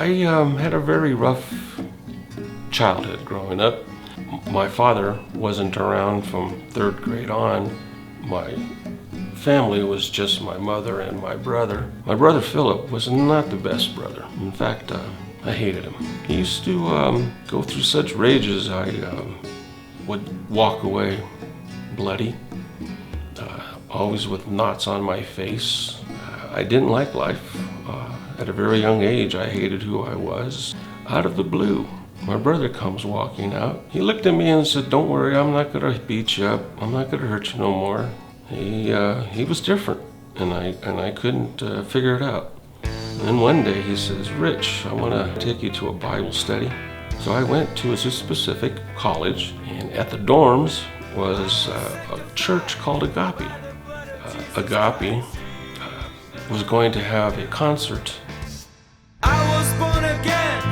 I had a very rough childhood growing up. My father wasn't around from third grade on. My family was just my mother and my brother. My brother Philip was not the best brother. In fact, I hated him. He used to go through such rages. I would walk away bloody, always with knots on my face. I didn't like life. At a very young age, I hated who I was. Out of the blue, my brother comes walking out. He looked at me and said, "Don't worry, I'm not gonna beat you up. I'm not gonna hurt you no more." He was different, and I couldn't figure it out. And then one day he says, "Rich, I want to take you to a Bible study." So I went to a specific college, and at the dorms was a church called Agape. Agape was going to have a concert. I was born again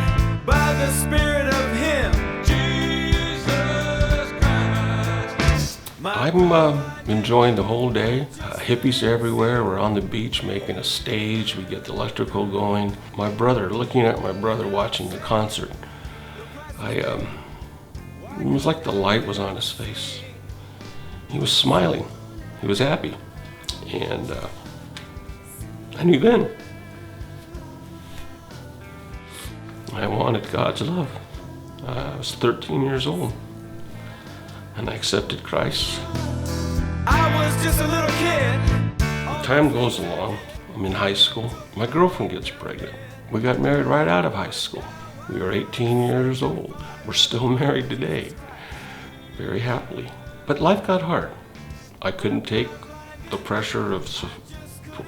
by the Spirit of Him, Jesus Christ. I'm enjoying the whole day. Hippies everywhere. We're on the beach making a stage. We get the electrical going. My brother, looking at my brother watching the concert, it was like the light was on his face. He was smiling. He was happy. And I knew then I wanted God's love. I was 13 years old and I accepted Christ. I was just a little kid. Time goes along. I'm in high school. My girlfriend gets pregnant. We got married right out of high school. We were 18 years old. We're still married today, very happily. But life got hard. I couldn't take the pressure of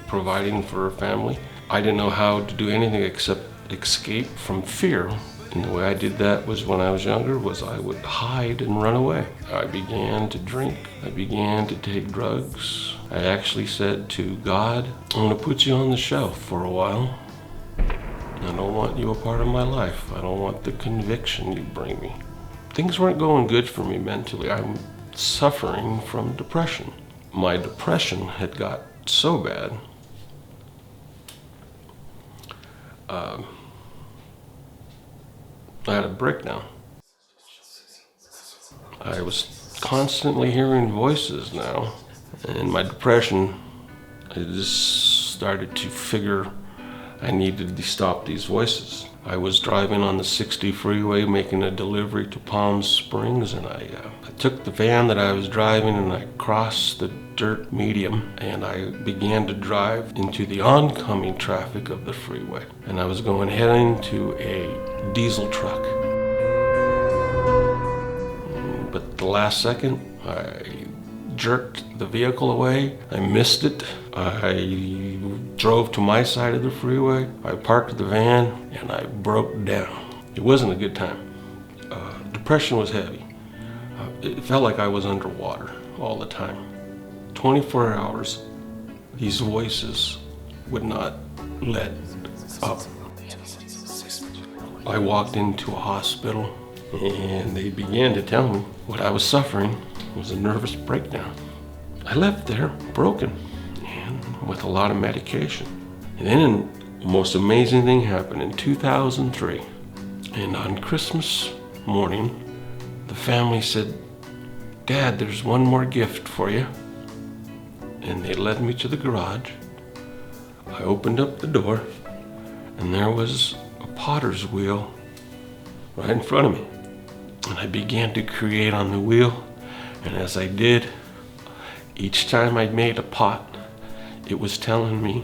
providing for a family. I didn't know how to do anything except escape from fear. And the way I did that was when I was younger, I would hide and run away. I began to drink. I began to take drugs. I actually said to God, "I'm gonna put you on the shelf for a while. I don't want you a part of my life. I don't want the conviction you bring me." Things weren't going good for me mentally. I'm suffering from depression. My depression had got so bad. I had a breakdown. I was constantly hearing voices now. And my depression, I just started to figure I needed to stop these voices. I was driving on the 60 freeway making a delivery to Palm Springs, and I took the van that I was driving and I crossed the dirt medium and I began to drive into the oncoming traffic of the freeway. And I was heading to a diesel truck. But the last second, I jerked the vehicle away. I missed it. I drove to my side of the freeway. I parked the van and I broke down. It wasn't a good time. Depression was heavy. It felt like I was underwater all the time. 24 hours, these voices would not let up. I walked into a hospital and they began to tell me what I was suffering was a nervous breakdown. I left there broken and with a lot of medication. And then the most amazing thing happened in 2003. And on Christmas morning, the family said, "Dad, there's one more gift for you." And they led me to the garage. I opened up the door and there was a potter's wheel right in front of me. And I began to create on the wheel. And as I did, each time I made a pot, it was telling me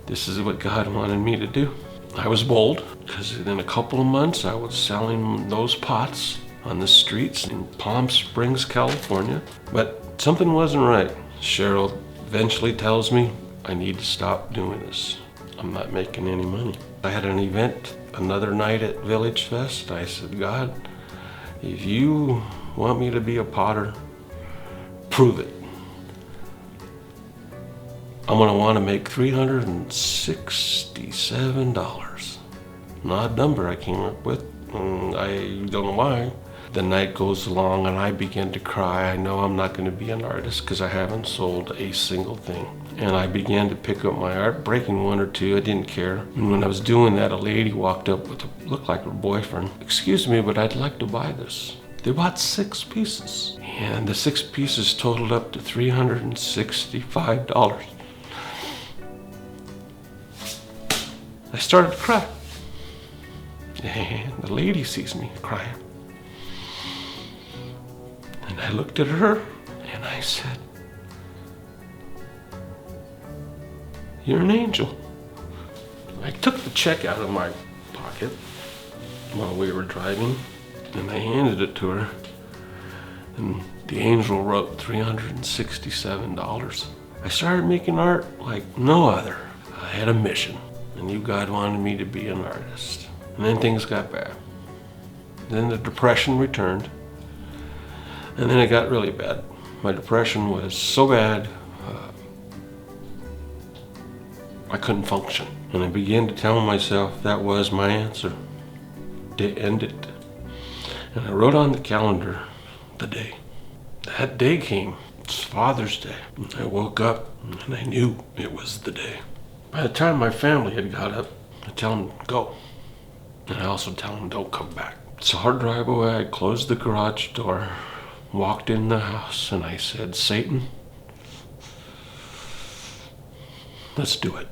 this is what God wanted me to do. I was bold because in a couple of months I was selling those pots on the streets in Palm Springs, California. But something wasn't right. Cheryl eventually tells me I need to stop doing this. I'm not making any money. I had an event another night at Village Fest. I said, "God, if you want me to be a potter, prove it. I'm gonna want to make $367. An odd number I came up with. I don't know why. The night goes along and I begin to cry. I know I'm not going to be an artist because I haven't sold a single thing. and I began to pick up my art, breaking one or two. I didn't care. And when I was doing that, a lady walked up with what looked like her boyfriend. "Excuse me, but I'd like to buy this." They bought 6 pieces, and the 6 pieces totaled up to $365. I started to cry, and the lady sees me crying. And I looked at her, and I said, "You're an angel." I took the check out of my pocket while we were driving, and I handed it to her, and the angel wrote $367. I started making art like no other. I had a mission. I knew God wanted me to be an artist. And then things got bad. Then the depression returned, and then it got really bad. My depression was so bad, I couldn't function. And I began to tell myself that was my answer, to end it. And I wrote on the calendar the day. That day came. It's Father's Day. And I woke up and I knew it was the day. By the time my family had got up, I tell them, "Go." And I also tell them, "Don't come back." So I drive away. I closed the garage door, walked in the house, and I said, "Satan, let's do it."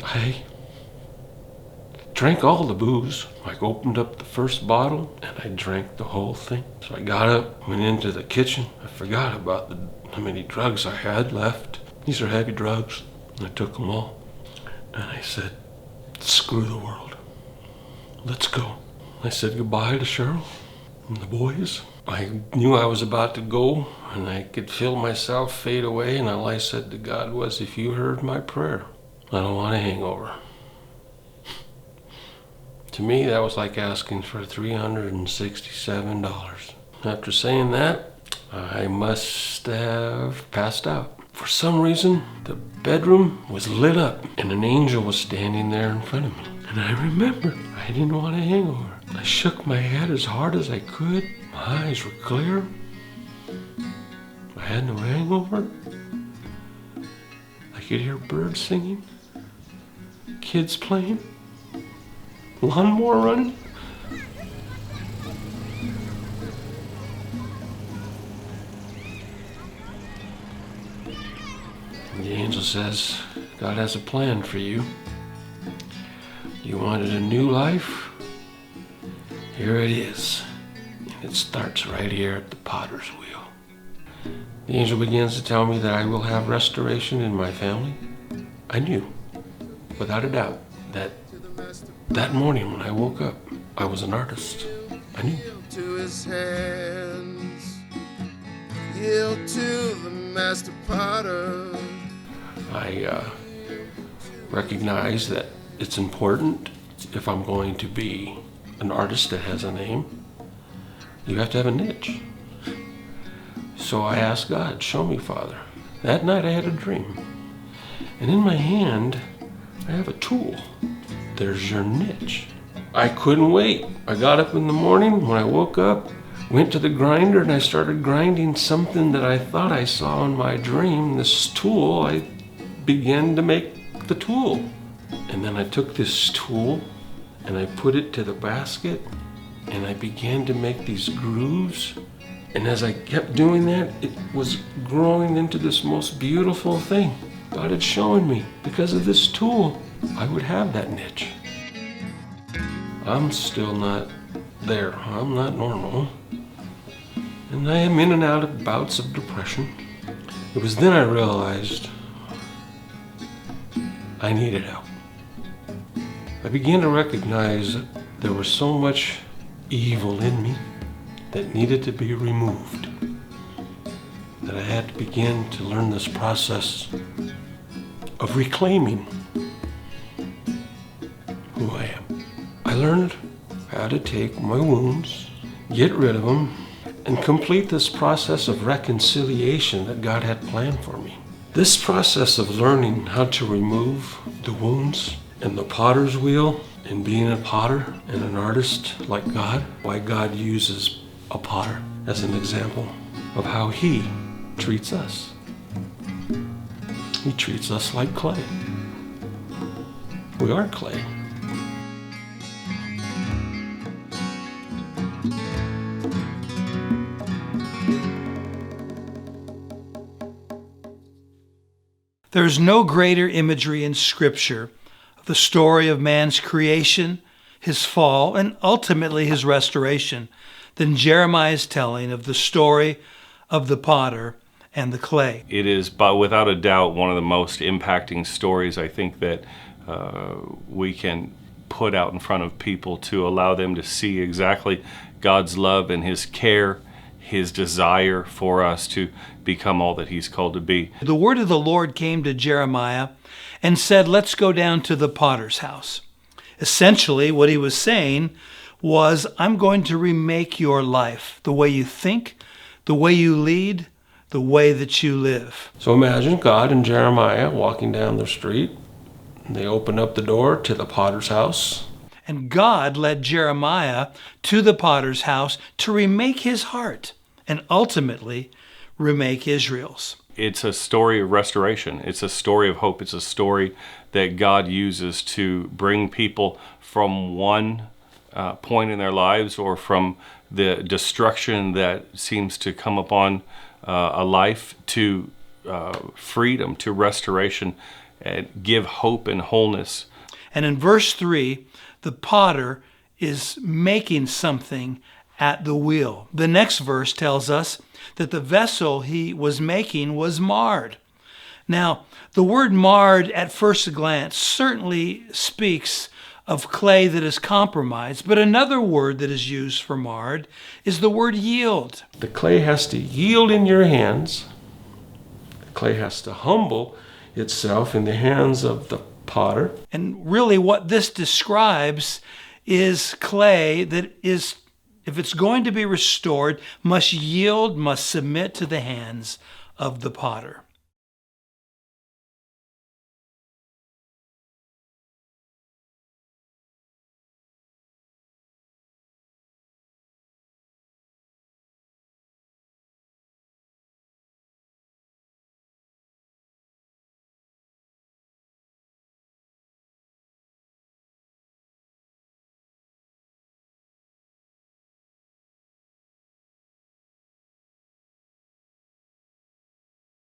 I drank all the booze. I opened up the first bottle and I drank the whole thing. So I got up, went into the kitchen. I forgot about how many drugs I had left. These are heavy drugs. And I took them all. And I said, "Screw the world. Let's go." I said goodbye to Cheryl and the boys. I knew I was about to go, and I could feel myself fade away, and all I said to God was, "If you heard my prayer, I don't want a hangover." To me, that was like asking for $367. After saying that, I must have passed out. For some reason, the bedroom was lit up, and an angel was standing there in front of me. And I remember I didn't want a hangover. I shook my head as hard as I could. My eyes were clear. I had no hangover. I could hear birds singing, kids playing, lawnmower running. The angel says, "God has a plan for you. You wanted a new life? Here it is. And it starts right here at the potter's wheel." The angel begins to tell me that I will have restoration in my family. I knew, without a doubt, that morning when I woke up, I was an artist. I knew. To his hands, yield to the master potter. I recognize that it's important, if I'm going to be an artist that has a name, you have to have a niche. So I asked God, "Show me, Father." That night I had a dream. And in my hand, I have a tool. There's your niche. I couldn't wait. I got up in the morning. When I woke up, went to the grinder, and I started grinding something that I thought I saw in my dream. This tool, I began to make the tool. And then I took this tool and I put it to the basket, and I began to make these grooves. And as I kept doing that, it was growing into this most beautiful thing. God had shown me, because of this tool, I would have that niche. I'm still not there. I'm not normal. And I am in and out of bouts of depression. It was then I realized I needed help. I began to recognize that there was so much evil in me that needed to be removed, that I had to begin to learn this process of reclaiming who I am. I learned how to take my wounds, get rid of them, and complete this process of reconciliation that God had planned for me. This process of learning how to remove the wounds and the potter's wheel in being a potter and an artist like God, why God uses a potter as an example of how he treats us. He treats us like clay. We are clay. There is no greater imagery in Scripture of the story of man's creation, his fall, and ultimately his restoration than Jeremiah's telling of the story of the potter and the clay. It is, without a doubt, one of the most impacting stories I think that we can put out in front of people to allow them to see exactly God's love and his care, his desire for us to become all that he's called to be. The word of the Lord came to Jeremiah and said, let's go down to the potter's house. Essentially, what he was saying was, I'm going to remake your life, the way you think, the way you lead, the way that you live. So imagine God and Jeremiah walking down the street. And they open up the door to the potter's house. And God led Jeremiah to the potter's house to remake his heart and ultimately remake Israel's. It's a story of restoration. It's a story of hope. It's a story that God uses to bring people from one point in their lives or from the destruction that seems to come upon a life to freedom, to restoration, and give hope and wholeness. And in verse 3, the potter is making something at the wheel. The next verse tells us that the vessel he was making was marred. Now, the word marred at first glance certainly speaks of clay that is compromised, but another word that is used for marred is the word yield. The clay has to yield in your hands. The clay has to humble itself in the hands of the potter. And really what this describes is clay that is, if it's going to be restored, must yield, must submit to the hands of the potter.